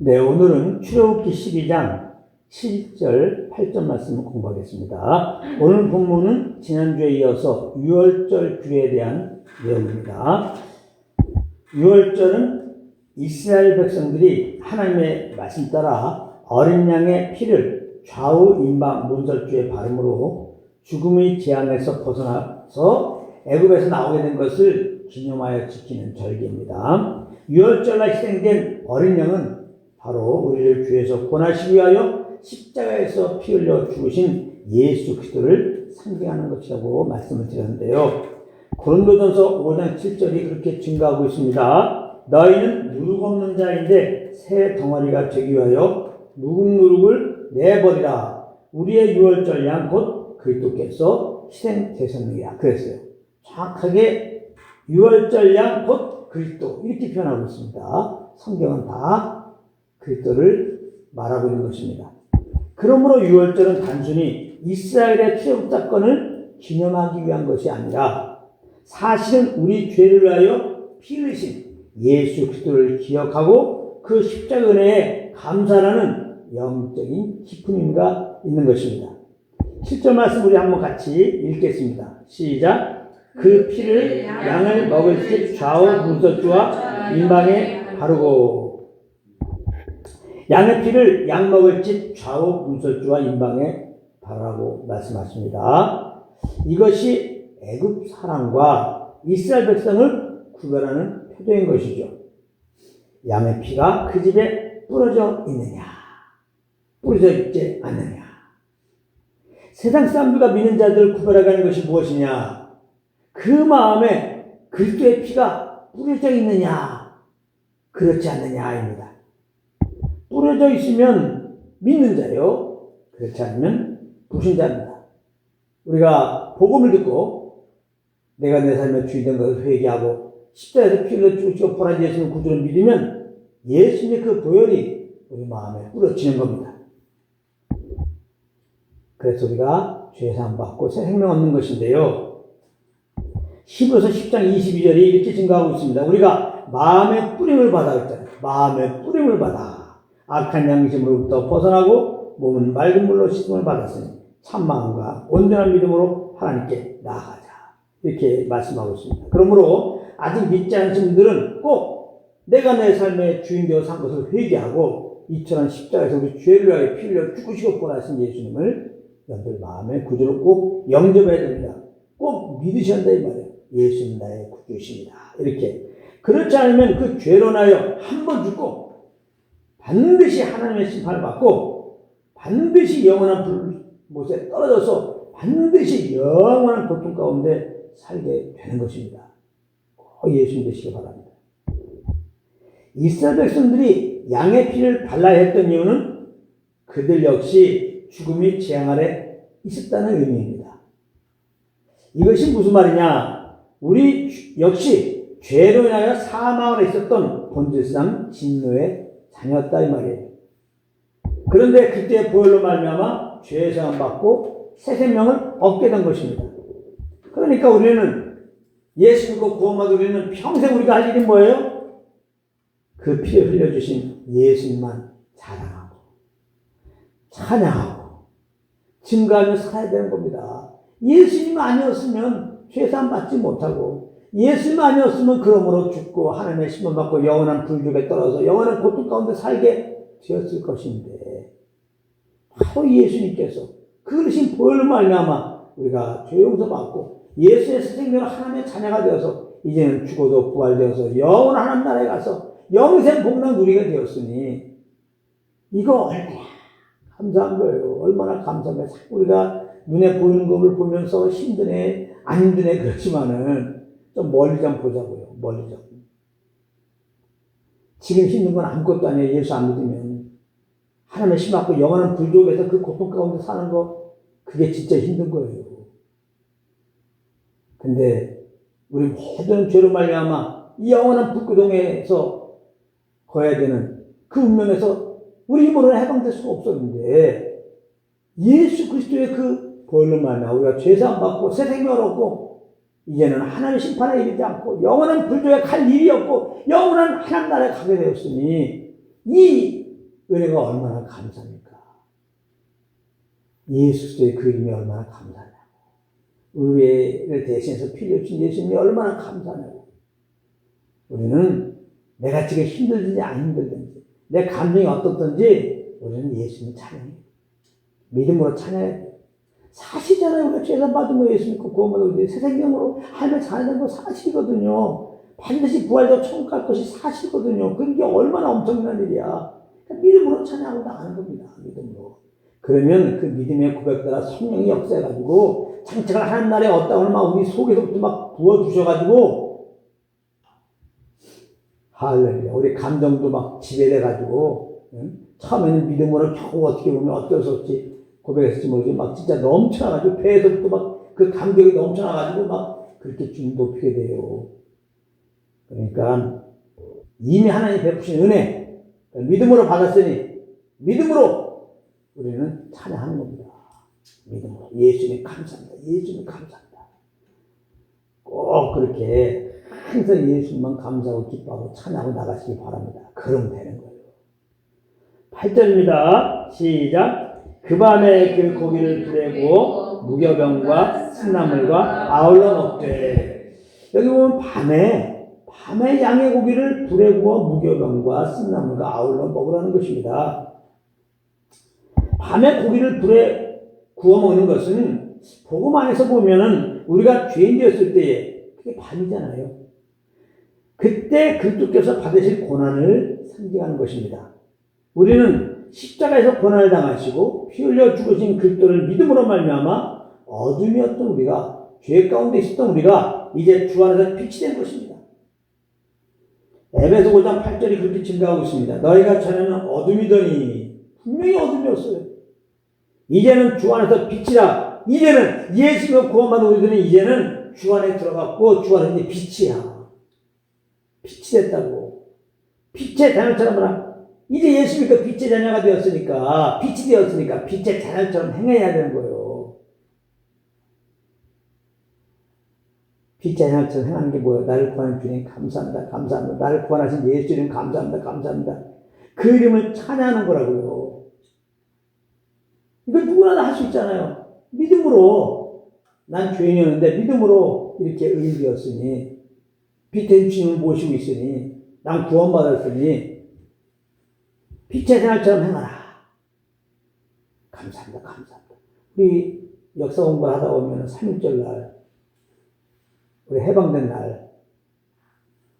네, 오늘은 출애굽기 12장 7절, 8절 말씀을 공부하겠습니다. 오늘 본문은 지난주에 이어서 유월절 규에 대한 내용입니다. 유월절은 이스라엘 백성들이 하나님의 말씀 따라 어린 양의 피를 좌우 임박 문설주에 바름으로 죽음의 재앙에서 벗어나서 애굽에서 나오게 된 것을 기념하여 지키는 절기입니다. 유월절날 희생된 어린 양은 바로 우리를 죄에서 구원하시기 위하여 십자가에서 피 흘려 죽으신 예수 그리스도를 상징하는 것이라고 말씀을 드렸는데요. 고린도전서 5장 7절이 그렇게 증가하고 있습니다. 너희는 누룩 없는 자인데 새 덩어리가 되기 위하여 누룩누룩을 내버리라. 우리의 유월절 양 곧 그리스도께서 희생되셨느니라. 그랬어요. 정확하게 유월절 양 곧 그리스도 이렇게 표현하고 있습니다. 성경은 다 그리스도를 말하고 있는 것입니다. 그러므로 유월절은 단순히 이스라엘의 출애굽 사건을 기념하기 위한 것이 아니라 사실은 우리 죄를 위하여 피 흘리신 예수 그리스도를 기억하고 그 십자가 은혜에 감사하는 영적인 깊은 의미가 있는 것입니다. 7절 말씀 우리 한번 같이 읽겠습니다. 시작. 그 피를 양을 먹을 집 좌우 문설주와 임방에 바르고. 양의 피를 양 먹을 집 좌우 문설주와 임방에 바르라고 말씀하십니다. 이것이 애굽 사람과 이스라엘 백성을 구별하는 표도인 것이죠. 양의 피가 그 집에 뿌려져 있느냐, 뿌려져 있지 않느냐. 세상 사람들과 믿는 자들을 구별하는 것이 무엇이냐? 그 마음에 그리스도의 피가 뿌려져 있느냐, 그렇지 않느냐입니다. 뿌려져 있으면 믿는 자요, 그렇지 않으면 불신자입니다. 우리가 복음을 듣고 내가 내 삶의 주인 된 것을 회개하고 십자가에서 피 흘려 죽으시고 부활한 예수님을 구주로 믿으면 예수님의 그 보혈이 우리 마음에 뿌려지는 겁니다. 그래서 우리가 죄사함 받고 새 생명 얻는 것인데요. 히브리서 10장 22절이 이렇게 증가하고 있습니다. 우리가 마음의 뿌림을 받아 있잖아요. 마음의 뿌림을 받아 악한 양심으로부터 벗어나고 몸은 맑은 물로 씻음을 받았으니 참마음과 온전한 믿음으로 하나님께 나아가자. 이렇게 말씀하고 있습니다. 그러므로 아직 믿지 않으신 분들은 꼭 내가 내 삶의 주인 되어 산 것을 회개하고 이처럼 십자가에서 우리 죄를 위하여 피 흘려 죽으시고 부활하신 예수님을 여러분들 마음의 구주로 꼭 영접해야 됩니다. 꼭 믿으셔야 한다 이 말이에요. 예수님 나의 구주이십니다. 이렇게. 그렇지 않으면 그 죄로 인하여 한 번 죽고 반드시 하나님의 심판을 받고 반드시 영원한 불못에 떨어져서 반드시 영원한 고통 가운데 살게 되는 것입니다. 꼭 예수 믿으시기 바랍니다. 이스라엘 백성들이 양의 피를 발라야 했던 이유는 그들 역시 죽음이 재앙 아래 있었다는 의미입니다. 이것이 무슨 말이냐? 우리 역시 죄로 인하여 사망 아래 있었던 본질상 진노의 자녀였다 이 말이에요. 그런데 그때 보혈로 말미암아 죄의 사함 받고 새 생명을 얻게 된 것입니다. 그러니까 우리는 예수 믿고 구원받은 우리는 평생 우리가 할 일이 뭐예요? 그 피를 흘려주신 예수님만 자랑하고 찬양하고 증거하며 살아야 되는 겁니다. 예수님 아니었으면 죄사함 받지 못하고 예수님 아니었으면 그러므로 죽고 하나님의 심판 받고 영원한 불죽에 떨어져 영원한 고통 가운데 살게 되었을 것인데 바로 예수님께서 그러신 보혈로 말미암아 우리가 죄 용서받고 예수의 생명으로 하나님의 자녀가 되어서 이제는 죽어도 부활되어서 영원한 하나님 나라에 가서 영생 복락 누리게 되었으니 이거 얼마나 감사한 거예요. 얼마나 감사한 거예요. 우리가 눈에 보이는 것을 보면서 힘드네 안 힘드네 그렇지만은 좀 멀리 좀 보자고요. 멀리 좀. 지금 힘든 건 아무것도 아니에요. 예수 안 믿으면. 하나님의 심 받고 영원한 불족에서 그 고통 가운데 사는 거 그게 진짜 힘든 거예요. 근데 우리 모든 죄로 말미암아 이 영원한 불구동에서 거해야 되는 그 운명에서 우리 힘으로는 해방될 수가 없었는데 예수 그리스도의 그 보혈로 말미암아 우리가 죄사함 받고 새 생명을 얻고 이제는 하나님의 심판에 이르지 않고 영원한 불조에 갈 일이 없고 영원한 하나님 나라에 가게 되었으니 이 은혜가 얼마나 감사합니까? 예수 그리스도의 그 이름이 얼마나 감사하냐고. 우리를 대신해서 피 흘리신 예수님이 얼마나 감사하냐고. 우리는 내가 지금 힘들든지 안 힘들든지 내 감정이 어떻든지 우리는 예수님 찬양해. 믿음으로 찬양해. 사실잖아요. 우리가 죄산 받은 거 예수 믿고 구원받은 거 새 생명으로 하나님 사는 거 사실이거든요. 반드시 부활도 천국 갈 것이 사실이거든요. 그게 얼마나 엄청난 일이야. 그러니까 믿음으로 찬양하고 나가는 겁니다. 믿음으로. 그러면 그 믿음의 고백 따라 성령이 역사해가지고 장차가 하는 날에 어떤 오늘 막 우리 속에서부터 막 부어주셔가지고 할렐루야. 우리 감정도 막 지배돼가지고 처음에는 믿음으로 겨우 어떻게 보면 어쩔 수 없이 고백했을지 모르지 막 진짜 넘쳐나가지고 배에서부터 막 그 감격이 넘쳐나가지고 막 그렇게 좀 높이게 돼요. 그러니까 이미 하나님이 베푸신 은혜 믿음으로 받았으니 믿음으로 우리는 찬양하는 겁니다. 믿음으로 예수님 감사합니다. 예수님 감사합니다. 꼭 그렇게 항상 예수님만 감사하고 기뻐하고 찬양하고 나가시기 바랍니다. 그러면 되는 거예요. 8절입니다. 시작. 그 밤에 그 고기를 부내고 무교병과 쓴나물과 아울러 먹되. 여기 보면 밤에 양의 고기를 불에 구워 무교병과 쓴나물과 아울러 먹으라는 것입니다. 밤에 고기를 불에 구워 먹는 것은 복음 안에서 보면은 우리가 죄인 되었을 때에 그게 밤이잖아요. 그때 그리스도께서 받으실 고난을 상징하는 것입니다. 우리는 십자가에서 고난을 당하시고 피 흘려 죽으신 그리스도를 믿음으로 말미암아 어둠이었던 우리가 죄 가운데 있었던 우리가 이제 주 안에서 빛이 된 것입니다. 에베소 5장 8절이 그렇게 증가하고 있습니다. 너희가 전에는 어둠이더니 분명히 어둠이었어요. 이제는 주 안에서 빛이라. 이제는 예수님을 구원받은 우리들은 이제는 주 안에 들어갔고 주 안에 이제 빛이야. 빛이 됐다고. 빛의 자녀처럼 뭐라? 이제 예수 믿고 빛의 자녀가 되었으니까 빛이 되었으니까 빛의 자녀처럼 행해야 되는 거예요. 빛의 자녀처럼 행하는 게 뭐예요? 나를 구하는 주님 감사합니다. 감사합니다. 나를 구원하신 예수님 감사합니다. 감사합니다. 그 이름을 찬양하는 거라고요. 이거 누구나 다 할 수 있잖아요. 믿음으로 난 죄인이었는데 믿음으로 이렇게 의인 되었으니 빛의 주님을 모시고 있으니 난 구원받았으니 빛의 생활처럼 행하라. 감사합니다. 감사합니다. 우리 역사 공부를 하다 보면 3.1절 날 우리 해방된 날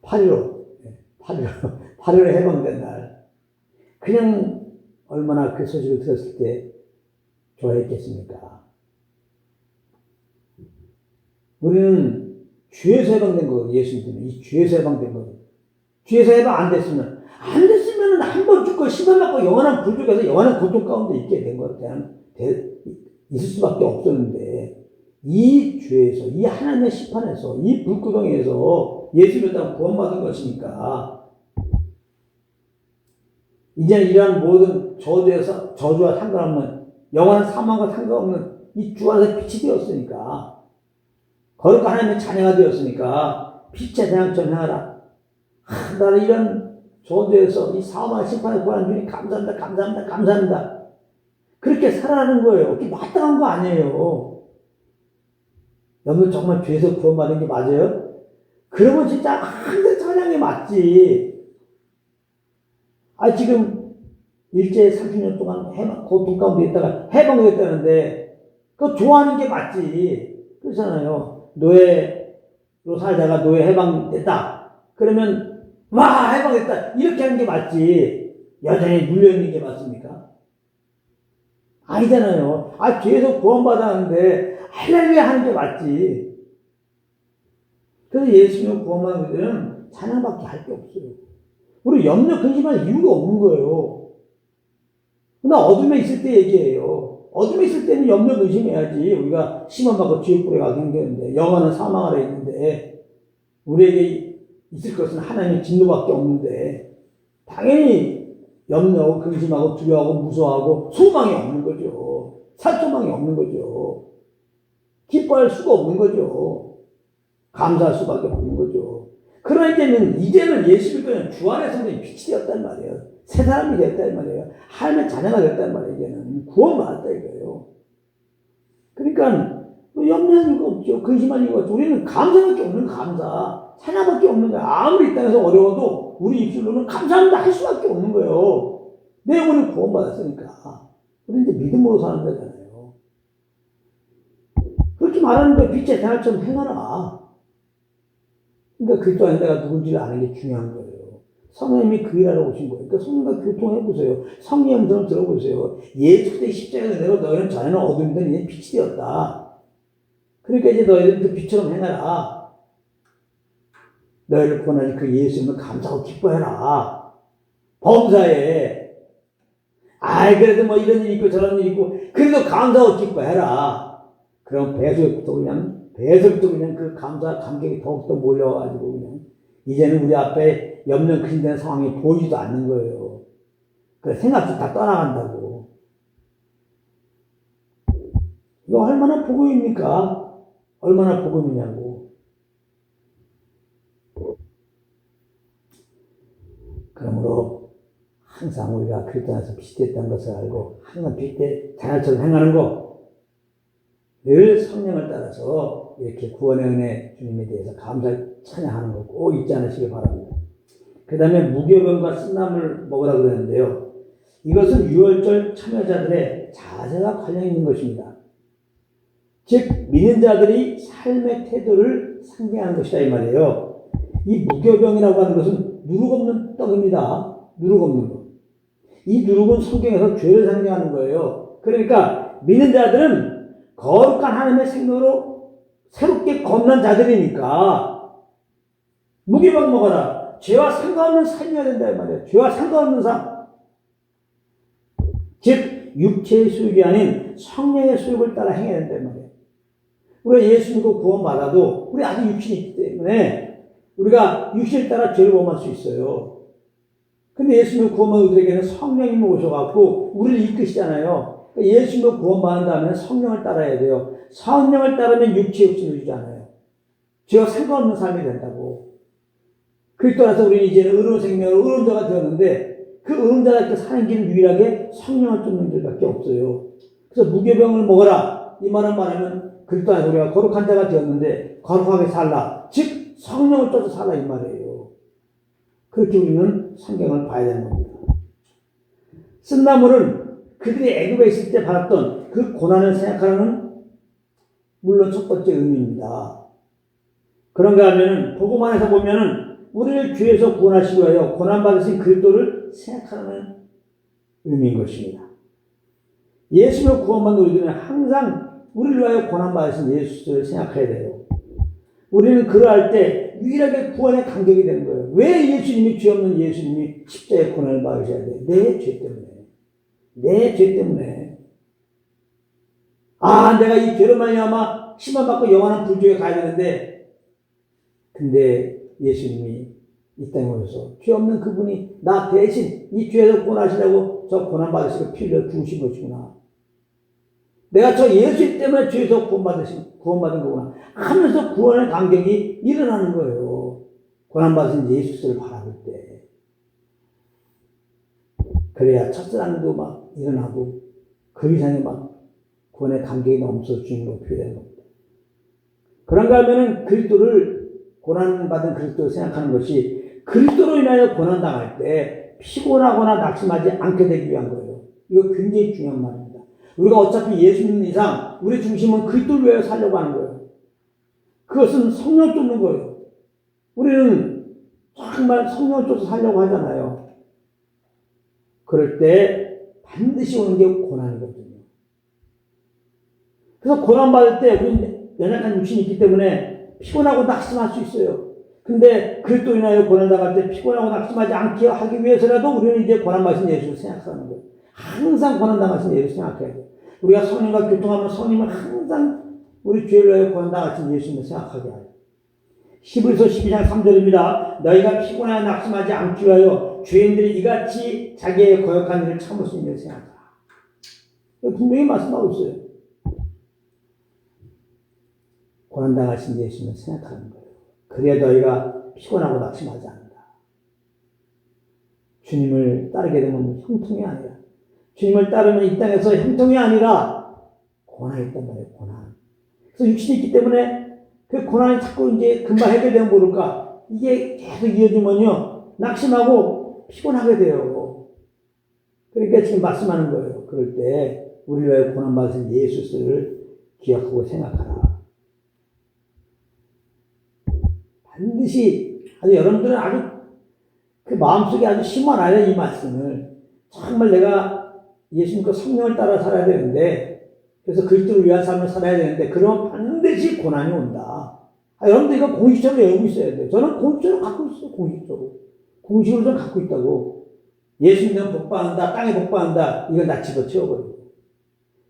8.15 해방된 날 그냥 얼마나 그 소식을 들었을 때 좋아했겠습니까? 우리는 죄에서 해방된 거거든요. 예수 믿으면 이 죄에서 해방된 거거든요. 죄에서 해방 안 됐으면 한 번 죽고 10년 맞고 영원한 불족에서 영원한 고통 가운데 있게 된 거에 대한 있을 수밖에 없었는데 이 죄에서 이 하나님의 심판에서 이 불구덩이에서 예수 믿다고 구원받은 것이니까 이제는 이러한 모든 저주와 상관없는 영원한 사망과 상관없는 이 주 안에서 빛이 되었으니까 거룩한 하나님의 자녀가 되었으니까 빛의 태양처럼 행하라. 나는 이런 저주에서 이 사망의 심판을 구하는 주님 감사합니다. 감사합니다. 감사합니다. 그렇게 살아가는 거예요. 그게 마땅한 거 아니에요. 여러분 정말 죄에서 구원받은 게 맞아요? 그러면 진짜 항상 찬양이 맞지. 지금 일제 30년 동안 고통 가운데 있다가 해방됐다는데 그거 좋아하는 게 맞지. 그렇잖아요. 노예로 살다가 노예 해방됐다. 그러면 와 해방됐다 이렇게 하는 게 맞지 여전히 물려있는 게 맞습니까? 아니잖아요. 죄에서 구원받았는데 할렐루야 하는 게 맞지. 그래서 예수님을 구원받은 우리들은 찬양밖에 할 게 없어요. 우리 염려 근심할 이유가 없는 거예요. 나 어둠에 있을 때 얘기해요. 어둠에 있을 때는 염려 근심해야지. 우리가 심판받고 지옥불에 가게 생겼는데 영원한 사망 아래 있는데 우리에게 있을 것은 하나님의 진노밖에 없는데 당연히 염려하고 근심하고 두려워하고 무서워하고 소망이 없는 거죠. 살 소망이 없는 거죠. 기뻐할 수가 없는 거죠. 감사할 수밖에 없는 거죠. 그러나 이제는 예수 믿고는 주 안에서 빛이 되었단 말이에요. 새 사람이 됐다 이 말이에요. 하나님의 자녀가 됐다 이 말이에요. 이제는 구원받았다 이거예요. 그러니까 염려할 이유가 없죠. 근심할 이유가 없죠. 우리는 감사밖에 없는 감사. 찬양밖에 없는 거야. 아무리 이 땅에서 어려워도 우리 입술로는 감사합니다 할 수밖에 없는 거예요. 내 영혼이 구원받았으니까. 우리 이제 믿음으로 사는 거잖아요. 그렇게 말하는 거예요. 빛의 대날처럼 행하라. 그러니까 그리스도 안에 내가 누군지를 아는 게 중요한 거예요. 성령님이 그 일하러 오신 거예요. 그러니까 성령과 교통해보세요. 성령의 음성을 들어보세요. 예수 그리스도의 십자가의 은혜로 너희는 전에는 어둠이던 이제 빛이 되었다. 그러니까 이제 너희들은 그 빛처럼 행하라. 너희를 구원하신 그 예수님을 감사하고 기뻐해라. 범사에. 아이 그래도 뭐 이런 일이 있고 저런 일이 있고 그래도 감사하고 기뻐해라. 그럼 배속부터 그냥 그 감사 감격이 더욱더 몰려가지고 그냥 이제는 우리 앞에 염려 근심되는 상황이 보이지도 않는 거예요. 그래서 생각도 다 떠나간다고. 이거 얼마나 복음입니까? 얼마나 복음이냐고. 그러므로 항상 우리가 그리스도 안에서 빛이 됐다는 것을 알고 항상 빛의 자녀처럼 행하는 거 늘 성령을 따라서 이렇게 구원의 은혜 주님에 대해서 감사 찬양하는 거 꼭 잊지 않으시기 바랍니다. 그 다음에 무교병과 쓴나물 먹으라고 그러는데요. 이것은 유월절 참여자들의 자세가 관련 있는 것입니다. 즉 믿는 자들이 삶의 태도를 상징하는 것이다 이 말이에요. 이 무교병이라고 하는 것은 누룩 없는 떡입니다. 누룩 없는 것. 이 누룩은 성경에서 죄를 상징하는 거예요. 그러니까 믿는 자들은 거룩한 하나님의 생명으로 새롭게 거듭난 자들이니까 무교병 먹어라. 죄와 상관없는 삶이어야 된다 이 말이에요. 죄와 상관없는 삶. 즉 육체의 수욕이 아닌 성령의 수욕을 따라 행해야 된다 이 말이에요. 우리가 예수 믿고 구원받아도 우리 아직 육신이 있기 때문에 우리가 육신을 따라 죄를 범할 수 있어요. 근데 예수 믿고 구원받은 우리에게는 성령님이 오셔갖고 우리를 이끄시잖아요. 예수 믿고 구원받은 다음에 성령을 따라야 돼요. 성령을 따르면 육체의 욕심을 주지 않아요. 죄와 상관없는 삶이 된다고. 그리스도 안에서 우리는 이제는 의로운 생명으로 의로운자가 되었는데 그 의로운자가 사는 길은 유일하게 성령을 쫓는 길밖에 없어요. 그래서 무교병을 먹어라. 이 말은 말하면 그리스도 안에서 우리가 거룩한 자가 되었는데 거룩하게 살라. 즉 성령을 쫓아 살라 이 말이에요. 그렇게 우리는 성경을 봐야 되는 겁니다. 쓴나물은 그들이 애굽에 있을 때 받았던 그 고난을 생각하는 물론 첫 번째 의미입니다. 그런가 하면은 복음 안에서 보면은 우리를 죄에서 구원하시기 위하여 고난받으신 그리스도를 생각하는 의미인 것입니다. 예수로 구원받는 우리들은 항상 우리를 위하여 고난받으신 예수를 생각해야 돼요. 우리는 그러할 때 유일하게 구원의 간격이 되는 거예요. 왜 예수님이 죄 없는 예수님이 십자가의 고난을 받으셔야 돼요? 내 죄 때문에. 내 죄 때문에. 아, 내가 이 죄로 말미암아 심판받고 영원한 불지옥에 가야 되는데 근데 예수님이 이 땅에 오셔서 죄 없는 그분이 나 대신 이 죄에서 구원하시려고 저 고난받으시고 피 흘려 죽으신 것이구나. 내가 저 예수 때문에 죄에서 구원받은 거구나 하면서 구원의 간격이 일어나는 거예요. 고난받으신 예수 그리스도를 바라볼 때. 그래야 첫사랑도 막 일어나고 그 이상의 막 구원의 간격이 넘쳐서 주님을 높이게 되는 겁니다. 그런가 하면은 그리스도를 고난받은 그리스도를 생각하는 것이 그리스도로 인하여 고난당할 때 피곤하거나 낙심하지 않게 되기 위한 거예요. 이거 굉장히 중요한 말입니다. 우리가 어차피 예수 믿는 이상 우리 중심은 그리스도를 위하여 살려고 하는 거예요. 그것은 성령 쫓는 거예요. 우리는 정말 성령 쫓아서 살려고 하잖아요. 그럴 때 반드시 오는 게 고난이거든요. 그래서 고난받을 때 우리는 연약한 육신이 있기 때문에 피곤하고 낙심할 수 있어요. 근데 그리스도로 인하여 고난당할 때 피곤하고 낙심하지 않게 하기 위해서라도 우리는 이제 고난받으신 예수를 생각하는 거예요. 항상 고난당하신 예수를 생각해야 돼요. 우리가 성령과 교통하면 성령은 항상 우리 죄를 위하여 고난당하신 예수님을 생각하게 하요. 히브리서 12장 3절입니다. 너희가 피곤하여 낙심하지 않기 위하여 죄인들이 이같이 자기의 거역한 일을 참을 수 있는 생각하라. 분명히 말씀하고 있어요. 고난당하신 예수님을 생각하는 거예요. 그래야 너희가 피곤하고 낙심하지 않는다. 주님을 따르게 되면 형통이 아니라, 주님을 따르면 이 땅에서 형통이 아니라 고난이 있단 말이에요, 고난. 그래서 육신이 있기 때문에 그 고난이 자꾸 이제 금방 해결되면 모를까. 이게 계속 이어지면요, 낙심하고 피곤하게 돼요. 그러니까 지금 말씀하는 거예요. 그럴 때 우리를 위하여 고난받으신 예수를 기억하고 생각하라. 반드시, 아주 여러분들은 아주 그 마음속에 아주 심어놔야 이 말씀을. 정말 내가 예수님과 성령을 따라 살아야 되는데, 그래서 그리스도를 위한 삶을 살아야 되는데, 그러면 반드시 고난이 온다. 여러분들 이거 공식적으로 외우고 있어야 돼요. 저는 공식적으로 갖고 있어요. 공식적으로. 공식으로 좀 갖고 있다고. 예수 믿으면 복받는다, 땅에 복받는다, 이걸 다 집어치워버리고.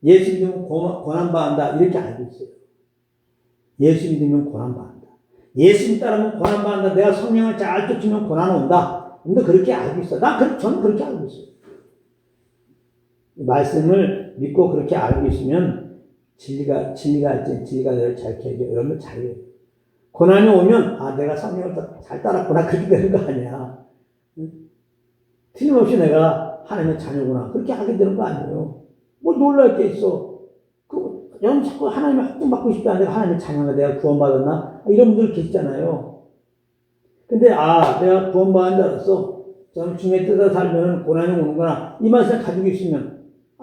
예수 믿으면 고난받는다, 이렇게 알고 있어요. 예수 믿으면 고난받는다. 예수 믿 따르면 고난받는다. 내가 성령을 잘 쫓으면 고난 온다. 근데 그렇게 알고 있어요. 저는 그렇게 알고 있어요. 이 말씀을 믿고 그렇게 알고 있으면 진리가 너를 잘 캐게 여러분들 잘해요. 고난이 오면 내가 성령을 잘 따랐구나 그렇게 되는 거 아니야. 틀림없이 내가 하나님의 자녀구나 그렇게 하게 되는 거 아니에요. 뭐 놀랄 게 있어. 여러분 자꾸 하나님의 학증받고 싶지 않은데 하나님의 자녀가 내가 구원받았나? 이런 분들 계시잖아요. 근데 내가 구원받은 줄 알았어. 저는 주님의 뜻에 살면 고난이 오는구나. 이 말씀을 가지고 있으면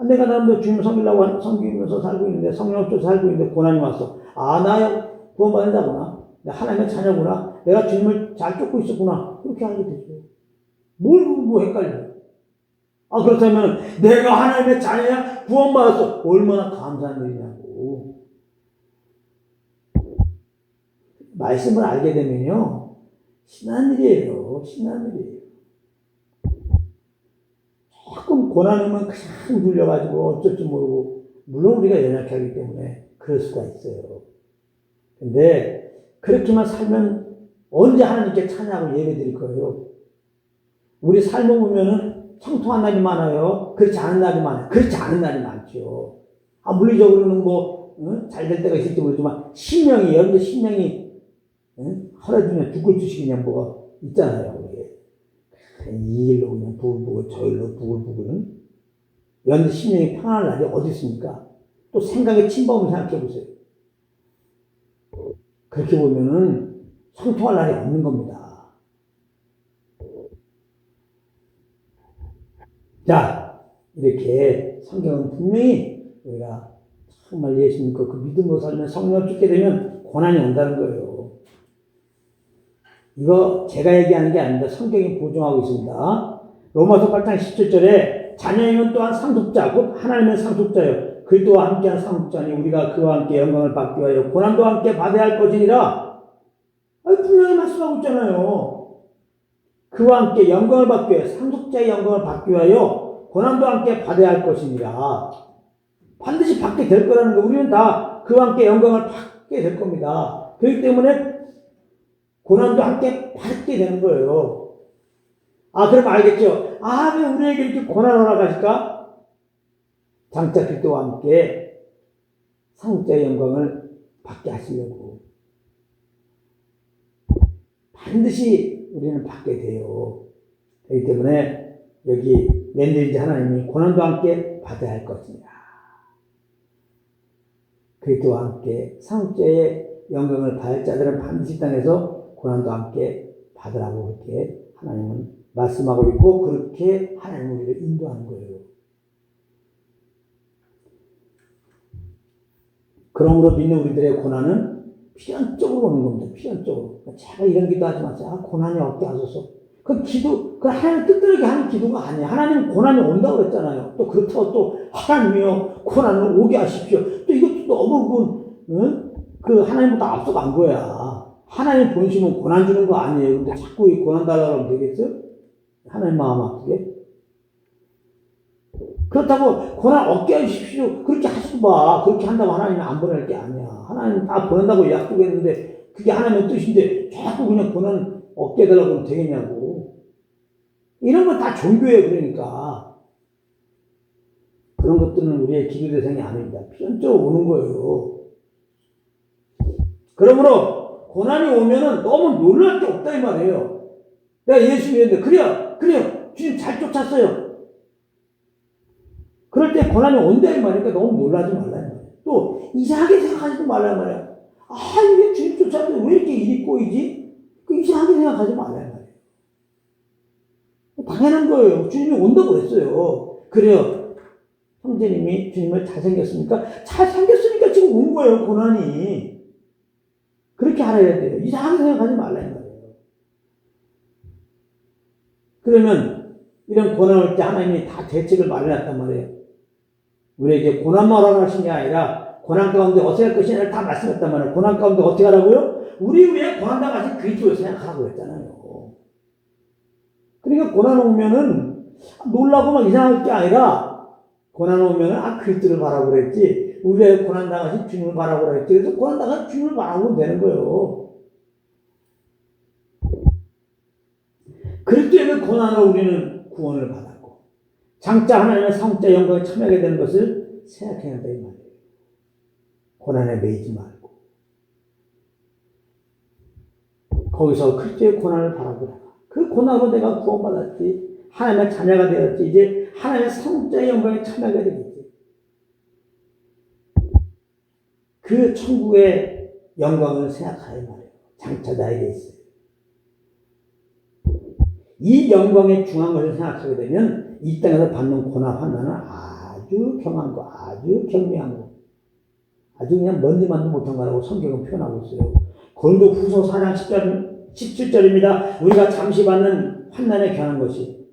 내가 나름대로 주님 섬기면서 살고 있는데 성령 쫓아 살고 있는데 고난이 왔어. 나 구원받은 자구나. 내가 하나님의 자녀구나. 내가 주님을 잘 쫓고 있었구나. 그렇게 하게 되죠. 뭐 헷갈려. 그렇다면 내가 하나님의 자녀야 구원받았어. 얼마나 감사한 일이냐고. 말씀을 알게 되면요. 신한 일이에요. 신한 일이에요. 조금 고난이면 그냥 눌려가지고 어쩔 줄 모르고 물론 우리가 연약하기 때문에 그럴 수가 있어요. 근데 그렇게만 살면 언제 하나님께 찬양하고 예배 드릴 거예요? 우리 삶을 보면은 청통한 날이 많아요. 그렇지 않은 날이 많아요. 그렇지 않은 날이 많죠. 물리적으로는 잘 될 때가 있을지 모르지만 여러분들 신명이 허락주면 죽을 주식이냐 뭐가 있잖아요. 이 일로 그냥 부글부글 저 일로 부글부글. 여러분들 신명이 평안할 날이 어디 있습니까? 또 생각의 침범을 생각해 보세요. 그렇게 보면은 형통할 날이 없는 겁니다. 자, 이렇게 성경은 분명히 우리가 정말 예수 믿고 그 믿음으로 살면 성령을 쫓게 되면 고난이 온다는 거예요. 이거 제가 얘기하는 게 아닙니다. 성경이 보증하고 있습니다. 로마서 8장 17절에 자녀이면 또한 상속자, 곧 하나님의 상속자요. 그리스도와 함께한 상속자니 우리가 그와 함께 영광을 받기 위하여 고난도 함께 받아야 할 것이니라. 분명히 말씀하고 있잖아요. 그와 함께 영광을 받기 위하여 상속자의 영광을 받기 위하여 고난도 함께 받아야 할 것이니라. 반드시 받게 될 거라는 거. 우리는 다 그와 함께 영광을 받게 될 겁니다. 그렇기 때문에 고난도 함께 받게 되는 거예요. 그럼 알겠죠? 왜 우리에게 이렇게 고난을 허락하실까? 장차 그리스도와 함께 상속자의 영광을 받게 하시려고. 반드시 우리는 받게 돼요. 그렇기 때문에 여기 웬일인지 하나님이 고난도 함께 받아야 할 것이니라. 그리스도와 함께 상속자의 영광을 받을 자들은 반드시 땅에서 고난도 함께 받으라고 그렇게 하나님은 말씀하고 있고 그렇게 하나님은 우리를 인도하는 거예요. 그러므로 믿는 우리들의 고난은 필연적으로 오는 겁니다. 필연적으로. 제가 이런 기도 하지 마세요. 고난이 없게 하소서. 그 하나님 뜻대로 하는 기도가 아니에요. 하나님 고난이 온다고 그랬잖아요. 또 그렇다고 또 하나님이요 고난을 오게 하십시오. 또 이것도 너무 그 하나님보다 앞서간 거야. 하나님 본심은 고난 주는 거 아니에요. 근데 자꾸 이 고난 달라고 하면 되겠어요? 하나님 마음 아프게? 그렇다고 고난 없게 해주십시오. 그렇게 하시고 봐. 그렇게 한다고 하나님이 안 보낼 게 아니야. 하나님 다 보낸다고 약속했는데 그게 하나님의 뜻인데 자꾸 그냥 고난 없게 해달라고 하면 되겠냐고. 이런 건 다 종교예요. 그러니까. 그런 것들은 우리의 기도 대상이 아닙니다. 필연적으로 오는 거예요. 그러므로 고난이 오면은 너무 놀랄 게 없다 이 말이에요. 내가 예수 믿는데 그래요. 주님 잘 쫓았어요. 그럴 때 고난이 온다는 말이니까 너무 놀라지 말라는 말이에요. 또 이상하게 생각하지도 말라는 말이에요. 아, 이게 주님 쫓았는데 왜 이렇게 일이 꼬이지? 그 이상하게 생각하지 말라는 말이에요. 당연한 거예요. 주님이 온다고 그랬어요. 그래요. 형제님이 주님을 잘생겼습니까? 잘생겼으니까 지금 온 거예요, 고난이. 그렇게 알아야 돼요. 이상하게 생각하지 말라는 거예요. 그러면 이런 고난 올 때 하나님이 다 대책을 마련했단 말이에요. 우리에게 고난만 허락하신 게 아니라 고난 가운데 어떻게 할 것이 아니라 다 말씀했단 말이에요. 고난 가운데 어떻게 하라고요? 우리 위에 고난 당하신 그리스도를 생각하라고 했잖아요. 그러니까 고난 오면은 놀라고 막 이상할 게 아니라 고난 오면은 그리스도를 바라고 그랬지. 우리의 고난 당하신 주님을 바라고 그랬지. 그래서 고난 당하신 주님을 바라보면 되는 거예요. 그리스도의 고난으로 우리는 구원을 받았고 장차 하나님의 성자 영광에 참여하게 되는 것을 생각해야 한다 이 말이에요. 고난에 매이지 말고 거기서 그리스도의 고난을 바라보다가 그 고난으로 내가 구원받았지. 하나님의 자녀가 되었지. 이제 하나님의 성자의 영광에 참여하게 되겠지. 그 천국의 영광을 생각하여 말이에요. 장차 나에게 있어요. 이 영광의 중요한 것을 생각하게 되면 이 땅에서 받는 고난 환난은 아주 경한 거, 아주 경미한 거, 아주 그냥 먼지만도 못한 거라고 성경은 표현하고 있어요. 고린도후서 4장 17절입니다. 우리가 잠시 받는 환난에 견한 것이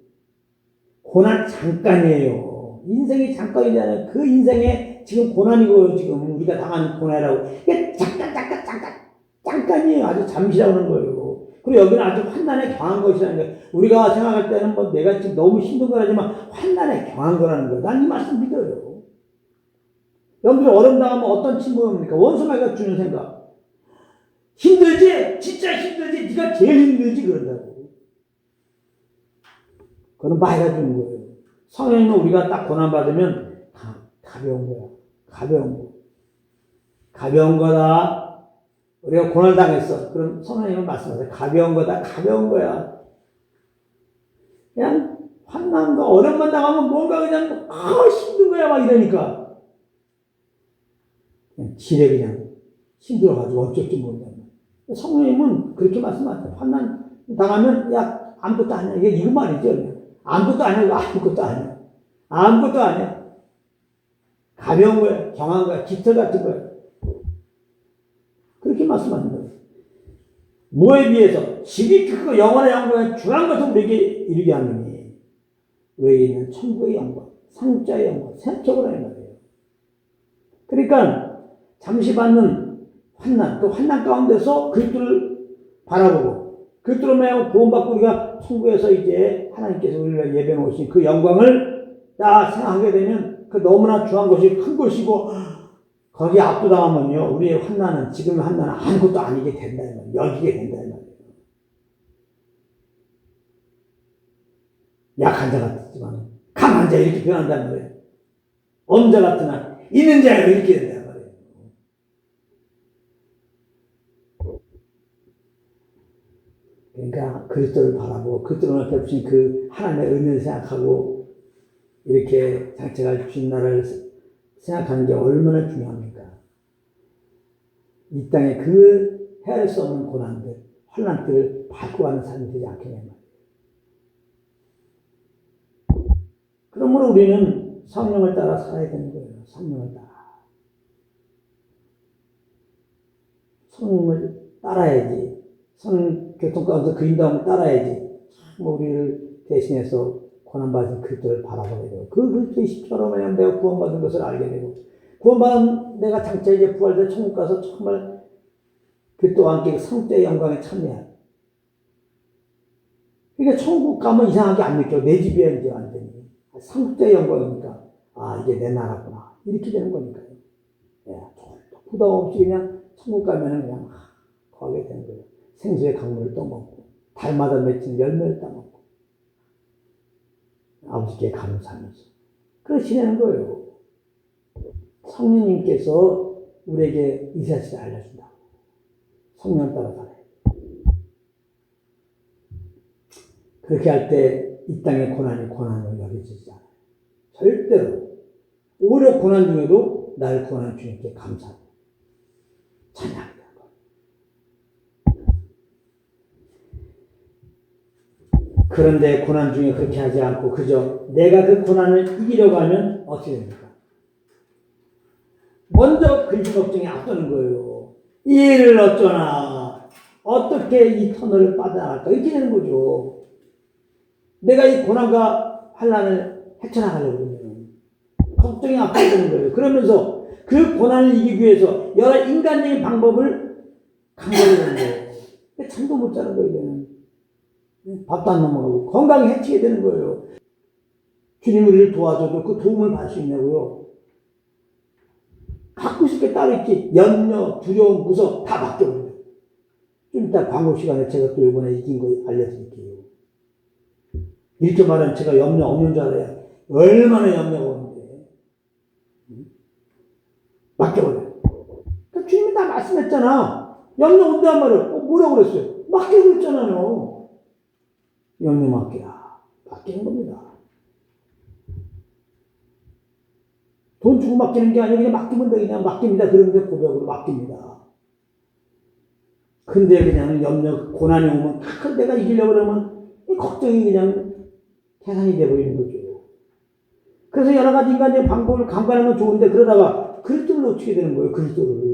고난 잠깐이에요. 인생이 잠깐이잖아요. 그 인생에 지금 고난이고요. 지금 우리가 당하는 고난이라고. 이게 잠깐이에요. 아주 잠시라고 하는 거예요. 그리고 여기는 아주 환난에 경한 것이라는 거예요. 우리가 생각할 때는 뭐 내가 지금 너무 힘든 거라지만 환난에 경한 거라는 거예요. 난 이 말씀 믿어요. 여러분들이 어려움 당하면 어떤 침묵입니까? 원수마귀가 주는 생각. 힘들지? 진짜 힘들지? 네가 제일 힘들지? 그런다고. 그건 마귀가 주는 거예요. 성령님은 우리가 딱 고난받으면 가벼운 거야. 가벼운 거. 가벼운 거다. 우리가 고난을 당했어. 그럼 성령님은 말씀하세요. 가벼운 거다. 가벼운 거야. 그냥 환난과 어려움만 당하면 뭔가 그냥 힘든 거야. 막 이러니까. 그냥 지레 그냥 힘들어가지고 어쩔 줄 모른다. 성령님은 그렇게 말씀하세요. 환난 당하면 야 아무것도 아니야. 이거 말이죠. 아무것도 아니야. 아무것도 아니야. 아무것도 아니야. 가벼운 거야. 경한 거야. 깃털 같은 거야. 그렇게 말씀하는 거예요. 뭐에 비해서 지극히 크고 영원의 영광에 중요한 것을 우리에게 이르게 하느니 우리에게 있는 천국의 영광, 상자의 영광, 세적으로 하는 거예요. 그러니까 잠시 받는 환난, 그 환난 가운데서 그리스도를 바라보고 그리스도로 말하면 구원받고 우리가 천국에서 이제 하나님께서 우리를 예배해 놓으신 그 영광을 다 생각하게 되면 그 너무나 중요한 것이 큰 것이고 거기에 압도당하면요 우리의 환난은 지금의 환난은 아무것도 아니게 된다는 말이에요. 여기게 된다는 말이에요. 약한 자 같지만 강한 자 이렇게 변한다는 거예요. 엄자 같으나 있는 자가 이렇게 된다는 말이에요. 그러니까 그리스도를 바라보고 그리스도를 베푸신 그 하나님의 은혜를 생각하고 이렇게 장차가 주신 나라를 생각하는 게 얼마나 중요합니까? 이 땅에 그 헤아릴 수 없는 고난들, 환난들을 밟고 가는 삶이 되지 않겠냐는 말이에요. 그러므로 우리는 성령을 따라 살아야 되는 거예요. 성령을 따라. 성령을 따라야지. 성령 교통 가운데 그 인도함을 따라야지. 우리를 대신해서 고난받은 그리스도를 바라보게 되고 그 그리스도의 십자가로 말하면 내가 구원받은 것을 알게 되고 구원받은 내가 장차 이제 부활돼 천국 가서 정말 그리스도와 함께 성자의 영광에 참여한 그러니까 천국 가면 이상하게 안 느껴. 내 집이야 이제 완전히 성자의 영광이니까 이제 내 나라구나 이렇게 되는 거니까요. 부담 없이 그냥 천국 가면은 그냥 거하게 되는 거예요. 생수의 강물을 떠먹고 달마다 맺힌 열매를 따먹고 아버지께 감사하면서 그렇게 지내는 거예요. 성령님께서 우리에게 이 사실을 알려준다. 성령 따라 살아요. 그렇게 할 때 이 땅의 고난이 고난으로 여겨지지 않아요. 절대로. 오히려 고난 중에도 나를 구원한 주님께 감사하고 찬양합니다. 그런데 고난 중에 그렇게 하지 않고 그저 내가 그 고난을 이기려고 하면 어떻게 됩니까? 먼저 근심 걱정이 앞서는 거예요. 이 일을 어쩌나, 어떻게 이 터널을 빠져나갈까, 이렇게 되는 거죠. 내가 이 고난과 환난을 헤쳐나가려고 그러면 걱정이 앞서는 거예요. 그러면서 그 고난을 이기기 위해서 여러 인간적인 방법을 강구하는 거예요. 잠도 못 자는 거예요. 이제는. 밥도 안 넘어가고 건강이 해치게 되는 거예요. 주님 우리를 도와줘도 그 도움을 받을 수 있냐고요. 갖고 싶게 따로 있지. 염려, 두려움, 무서움 다 맡겨버려요. 좀 이따 광고 시간에 제가 또 이번에 이긴 거 알려드릴게요. 이렇게 말하면 제가 염려 없는 줄 알아요. 얼마나 염려가 오는데. 맡겨버려요. 그러니까 주님이 다 말씀했잖아. 염려 온다는 말을 뭐라고 그랬어요? 맡겨버렸잖아요. 염려 맡기라. 맡기는 겁니다. 돈 주고 맡기는 게 아니라 그냥 맡기면 돼. 그냥 맡깁니다. 그런데 고백으로 맡깁니다. 근데 그냥 염려, 고난이 오면 다 내가 이기려고 그러면 이 걱정이 그냥 계산이 돼버리는 거죠. 그래서 여러 가지 인간적인 방법을 강구하는 건 좋은데 그러다가 그리스도를 놓치게 되는 거예요. 그리스도를.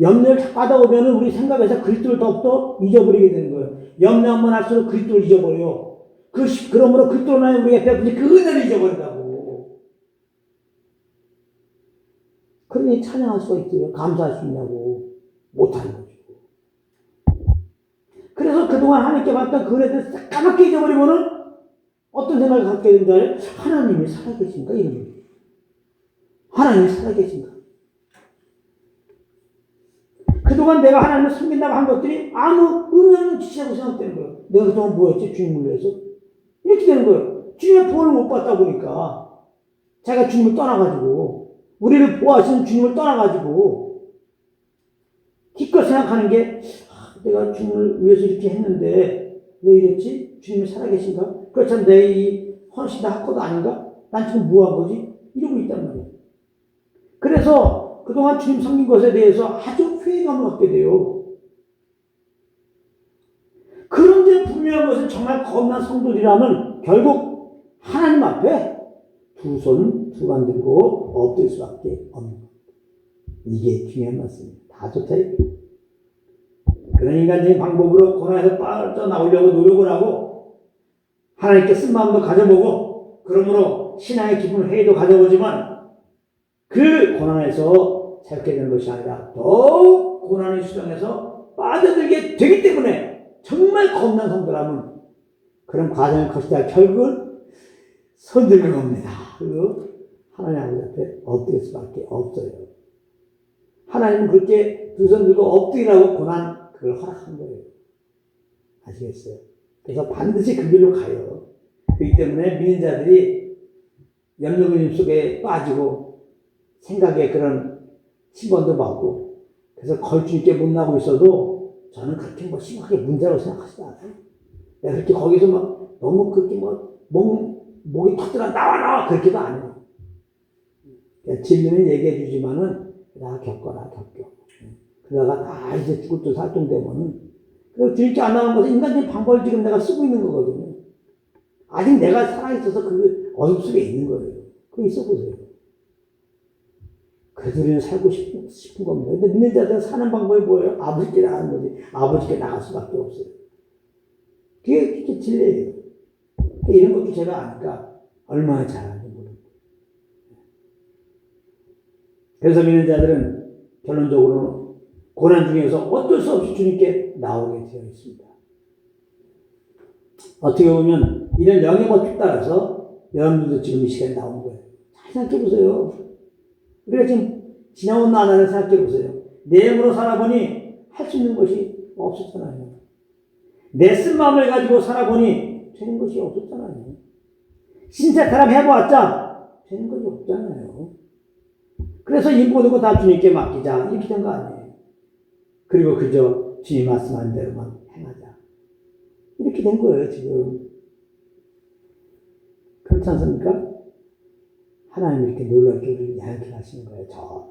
염려를 자꾸 하다 보면 우리 생각에서 그리스도를 더욱더 잊어버리게 되는 거예요. 염려 한번 할수록 그리스도를 잊어버려요. 그러므로 그리스도로 하여 우리가 베푼 그 은혜를 잊어버린다고. 그러니 찬양할 수가 있어요. 감사할 수 있냐고. 못하는 거죠. 그래서 그동안 하나님께 받던 그 은혜를 까맣게 잊어버리고는 어떤 생각을 갖게 된다 해요? 하나님이 살아계신가? 이런 거예요. 하나님이 살아계신가? 그동안 내가 하나님을 섬긴다고 한 것들이 아무 의미 없는 짓이라고 생각되는 거예요. 내가 그동안 뭐였지? 주님을 위해서? 이렇게 되는 거예요. 주님의 보호를 못 받다 보니까 자기가 주님을 떠나가지고 우리를 보호하시는 주님을 떠나가지고 기껏 생각하는 게 내가 주님을 위해서 이렇게 했는데 왜 이랬지? 주님이 살아계신가? 그렇다면 내 이 헌신 다 한 것도 아닌가? 난 지금 뭐 한 거지? 이러고 있단 말이에요. 그래서 그동안 주님 섬긴 것에 대해서 아주 회의감을 갖게 돼요. 그런데 분명한 것은 정말 거룩한 성도들이라면 결국 하나님 앞에 두 손, 두 발 들고 엎드릴 수밖에 없는 겁니다. 이게 중요한 말씀입니다. 다 좋다. 그런 인간적인 방법으로 고난에서 빠져나오려고 노력을 하고 하나님께 쓴 마음도 가져보고 그러므로 신앙의 기쁨을 회의도 가져보지만 그 고난에서 새롭게 되는 것이 아니라 더욱 고난의 수정에서 빠져들게 되기 때문에 정말 겁난 성도라면 그런 과정을 거치다 결국은 손들는 겁니다. 그리고 하나님 아버지 앞에 엎드릴 수밖에 없어요. 하나님은 그렇게 두 손 들고 엎드리라고 고난 그걸 허락한 거예요. 아시겠어요? 그래서 반드시 그 길로 가요. 그렇기 때문에 믿는 자들이 염려근심 속에 빠지고 생각에 그런 침번도 받고 그래서 걸주 있게 못 나고 있어도 저는 그렇게 뭐 심하게 문제라고 생각하지 않아요. 내가 그렇게 거기서 막 너무 그렇게 목이 터뜨려 나와 그렇게도 안 해요. 진리는 얘기해 주지만은 나 겪어라 겪어. 그러다가 이제 죽을 듯 살동되면은 그 주님께 안 나오는 것은 인간적인 방법을 지금 내가 쓰고 있는 거거든요. 아직 내가 살아있어서 그 어둠 속에 있는 거예요. 그거 있어보세요. 그래서 우리는 살고 싶은 겁니다. 근데 믿는 자들은 사는 방법이 뭐예요? 아버지께 나가는 거지. 아버지께 나갈 수밖에 없어요. 그게 진리예요. 이런 것도 제가 아니까 얼마나 잘하는지 모릅니다. 그래서 믿는 자들은 결론적으로 고난 중에서 어쩔 수 없이 주님께 나오게 되어 있습니다. 어떻게 보면 이런 영의 법칙 따라서 여러분들도 지금 이 시간에 나온 거예요. 잘 생각해보세요. 우리가 지금 지나온 나날을 생각해보세요. 내 힘으로 살아보니 할 수 있는 것이 없었잖아요. 내 쓴 마음을 가지고 살아보니 되는 것이 없었잖아요. 신세타락 해보았자 되는 것이 없잖아요. 그래서 이 모든 거 다 주님께 맡기자 이렇게 된 거 아니에요. 그리고 그저 주님 말씀하는 대로만 행하자. 이렇게 된 거예요, 지금. 그렇지 않습니까? 하나님이 이렇게 놀랍게 우리를 양육해 하시는 거예요.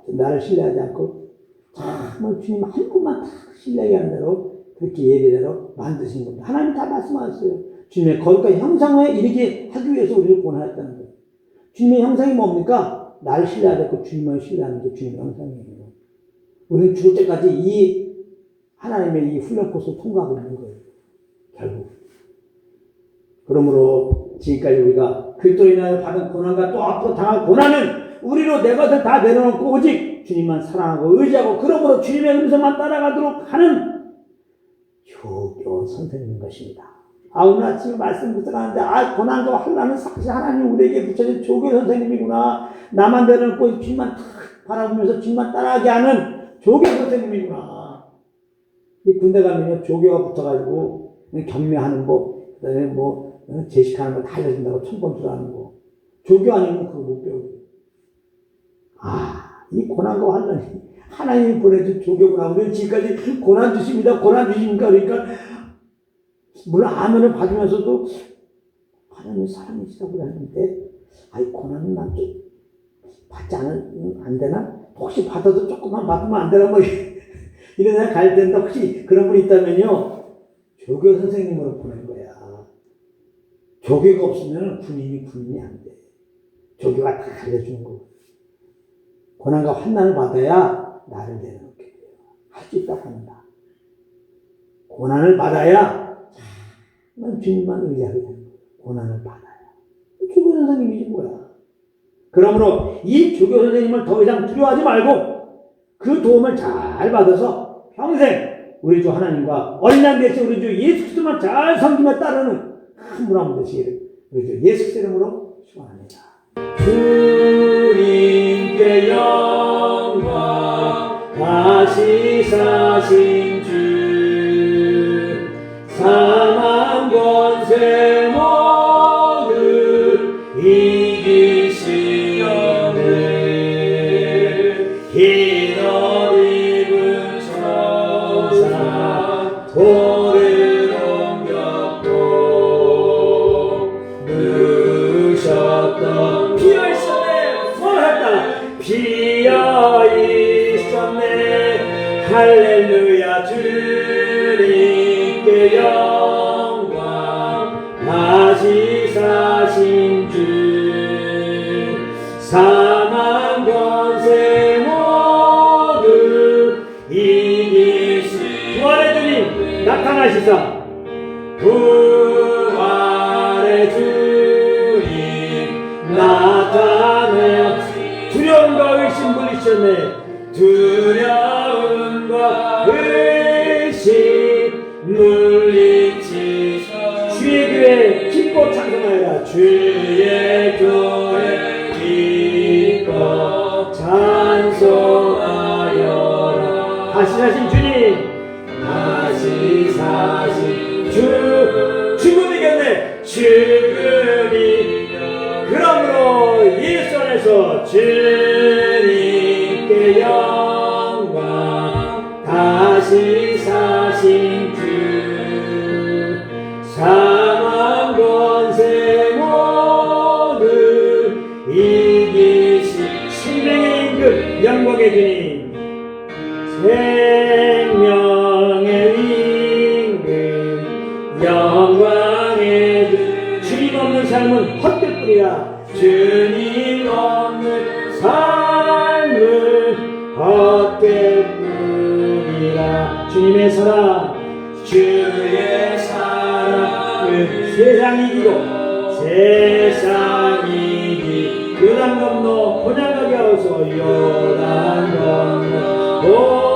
나를 신뢰하지 않고 정말 주님 한 분만 다 신뢰하게 하는 대로 그렇게 예배대로 만드신 겁니다. 하나님 다 말씀하셨어요. 주님의 거룩한 형상에 이르게 하기 위해서 우리를 구원하였다는 거예요. 주님의 형상이 뭡니까? 나를 신뢰하지 않고 주님을 신뢰하는 게 주님의 형상이에요. 우리는 죽을 때까지 이 하나님의 이 훈련 코스를 통과하고 있는 거예요. 결국. 그러므로 지금까지 우리가 그리스도로 인하여 받은 고난과 또 앞으로 당할 고난은 우리로 내 것을 다 내려놓고 오직 주님만 사랑하고 의지하고 그러므로 주님의 음성만 따라가도록 하는 조교 선생님인 것입니다. 오늘 아침에 말씀 묵상하는데 고난과 환난은 사실 하나님 우리에게 붙여진 조교 선생님이구나. 나만 내려놓고 주님만 탁 바라보면서 주님만 따라가게 하는 조교 선생님이구나. 이 군대 가면 조교가 붙어가지고 경매하는 거, 그 다음에 제식하는 거 다 알려준다고 천번투라는 거. 조교 아니면 그거 못 배우고. 이 고난과 환난이 하나님이 보내준 조교구나. 우리는 지금까지 고난 주십니다. 고난 주십니까? 그러니까 물론 아멘을 받으면서도 하나님 사랑이시다고 했는데 고난은 난 좀 받지 안 되나? 혹시 받아도 조금만 받으면 안 되나? 이런 생각 갈 텐데 혹시 그런 분이 있다면요. 조교 선생님으로 보낸 거야. 조교가 없으면 군인이 안 돼. 조교가 다 알려주는 거고. 고난과 환난을 받아야 나를 내려놓게 돼요. 할 수 있다고 합니다. 고난을 받아야 난 주님만 의지하게 되는 거예요. 고난을 받아야. 조교 선생님이지 뭐야. 그러므로 이 조교 선생님을 더 이상 두려워하지 말고 그 도움을 잘 받아서 평생 우리 주 하나님과 어린 양 대신 우리 주 예수 그리스도만 잘 섬기며 따르는 큰 문화문 되시기를 우리 주 예수 그리스도 이름으로 축원합니다. 주님께 영광 다시 사신 주 사망 권세 모두 이기시려네 흰 옷 입은 천사 돌을 옮겼고 누우셨던 비어있었네 손했다 비어있었네 할렐루야 주님께 영광 다시 사신 주 사망 권세 모두 이기시 부활의 주님 나타나시사 부활의 주님 나타내 두려움과 의심 물리셨네 두려움과 의심 물리치사 주의 교회 기뻐 찬송하여라 주의 교회 기뻐 찬송하여라 다시 사신 주님 다시 사신 죽음 이겼네 죽음이 그러므로 예수 안에서 주님께 영광 다시 사신 주 사망 권세 모두 이기시 생명의 임금 영광의 주님 생명의 임금 영광의 주님 없는 삶은 헛되뿐이라 주님 없는 삶은 헛되뿐이라 주님의 사랑 주의 사랑은 세상 이기고 세상 이기 요단 건너 고향가게 하소서 요단 건너